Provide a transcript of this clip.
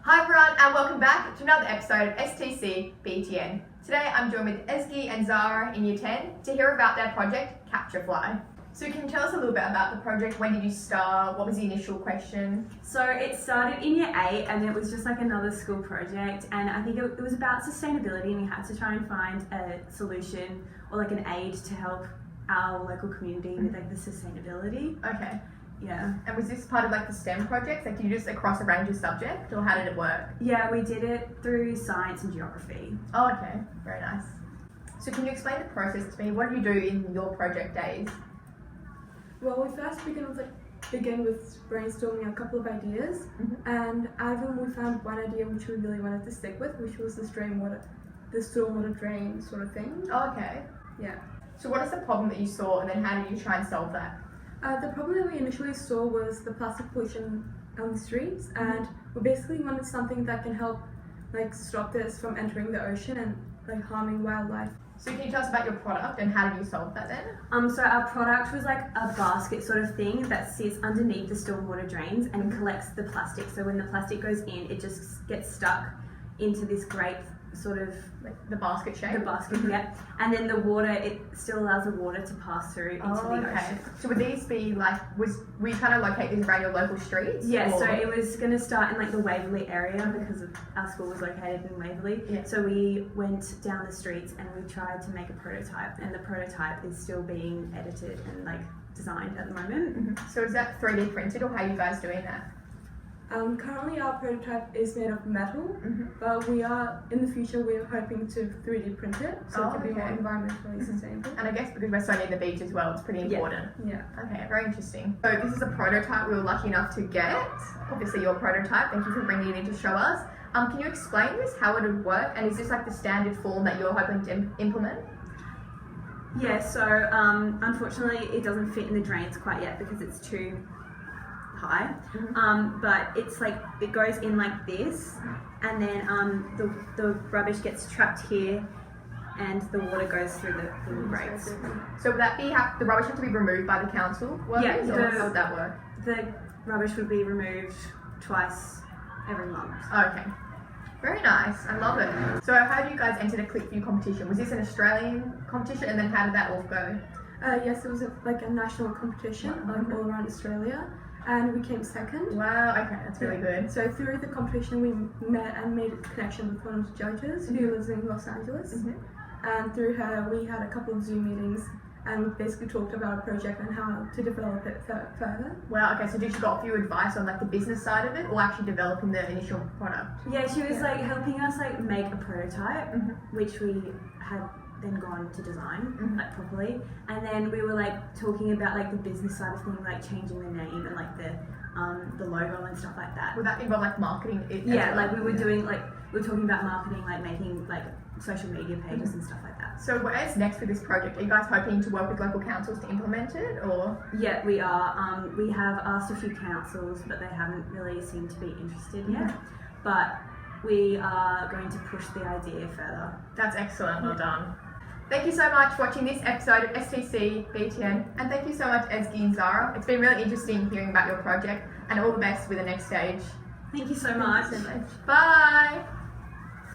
Hi everyone and welcome back to another episode of STC BTN. Today I'm joined with Ezgi and Zara in Year 10 to hear about their project Capturefy. So can you tell us a little bit about the project? When did you start? What was the initial question? So it started in Year 8 and it was just like another school project, and I think it was about sustainability, and we had to try and find a solution or like an aid to help our local community with like the sustainability. Okay. Yeah. And was this part of like the STEM projects? Like did you just across a range of subjects, or how did it work? Yeah, we did it through science and geography. Oh, okay. Very nice. So can you explain the process to me? What do you do in your project days? Well, we first begin with brainstorming a couple of ideas, and out of them we found one idea which we really wanted to stick with, which was the stormwater drain sort of thing. Oh, okay. Yeah. So what is the problem that you saw, and then how did you try and solve that? The problem that we initially saw was the plastic pollution on the streets, and we basically wanted something that can help stop this from entering the ocean and harming wildlife. So can you tell us about your product and how did you solve that then? So our product was like a basket sort of thing that sits underneath the stormwater drains and collects the plastic. So when the plastic goes in, it just gets stuck into this great sort of Like the basket shape? the basket, yeah. And then the water, it still allows the water to pass through into the ocean. So would these be we kind of locate these around your local streets? Yeah, or? so it was going to start in the Waverley area because our school was located in Waverley. Yeah. So we went down the streets and we tried to make a prototype, and the prototype is still being edited and designed at the moment. So is that 3D printed, or how are you guys doing that? Currently our prototype is made of metal, but in the future we're hoping to 3D print it, so it can be more environmentally sustainable. And I guess because we're so near the beach as well, it's pretty important. Yeah. Okay, very interesting. So this is a prototype we were lucky enough to get. Obviously your prototype, thank you for bringing it in to show us. Can you explain this, how it would work, and is this the standard form that you're hoping to implement? Yeah, so unfortunately it doesn't fit in the drains quite yet because it's too high, but it's it goes in like this, and then the rubbish gets trapped here and the water goes through the grates. So would that be the rubbish have to be removed by the council workers, or how would that work? The rubbish would be removed twice every month. Okay. Very nice, I love it. So how do you guys enter the ClickView competition? Was this an Australian competition, and then how did that all go? Yes, it was a national competition all around Australia, and we came second. Wow, okay, that's really good. So through the competition we met and made a connection with one of the judges who lives in Los Angeles, and through her we had a couple of Zoom meetings and we basically talked about our project and how to develop it further. Wow, okay, so did she got a few advice on the business side of it, or actually developing the initial product? Yeah, she was helping us make a prototype, which we had then gone to design properly, and then we were talking about the business side of things, changing the name and the logo and stuff like that. Would that involve marketing it? Yeah, we were doing we were talking about marketing, making social media pages and stuff like that. So what is next for this project? Are you guys hoping to work with local councils to implement it, or? Yeah, we are. We have asked a few councils, but they haven't really seemed to be interested yet. But we are going to push the idea further. That's excellent, well done. Thank you so much for watching this episode of STC BTN, and thank you so much Ezgi and Zara. It's been really interesting hearing about your project, and all the best with the next stage. Thank you so much. Bye!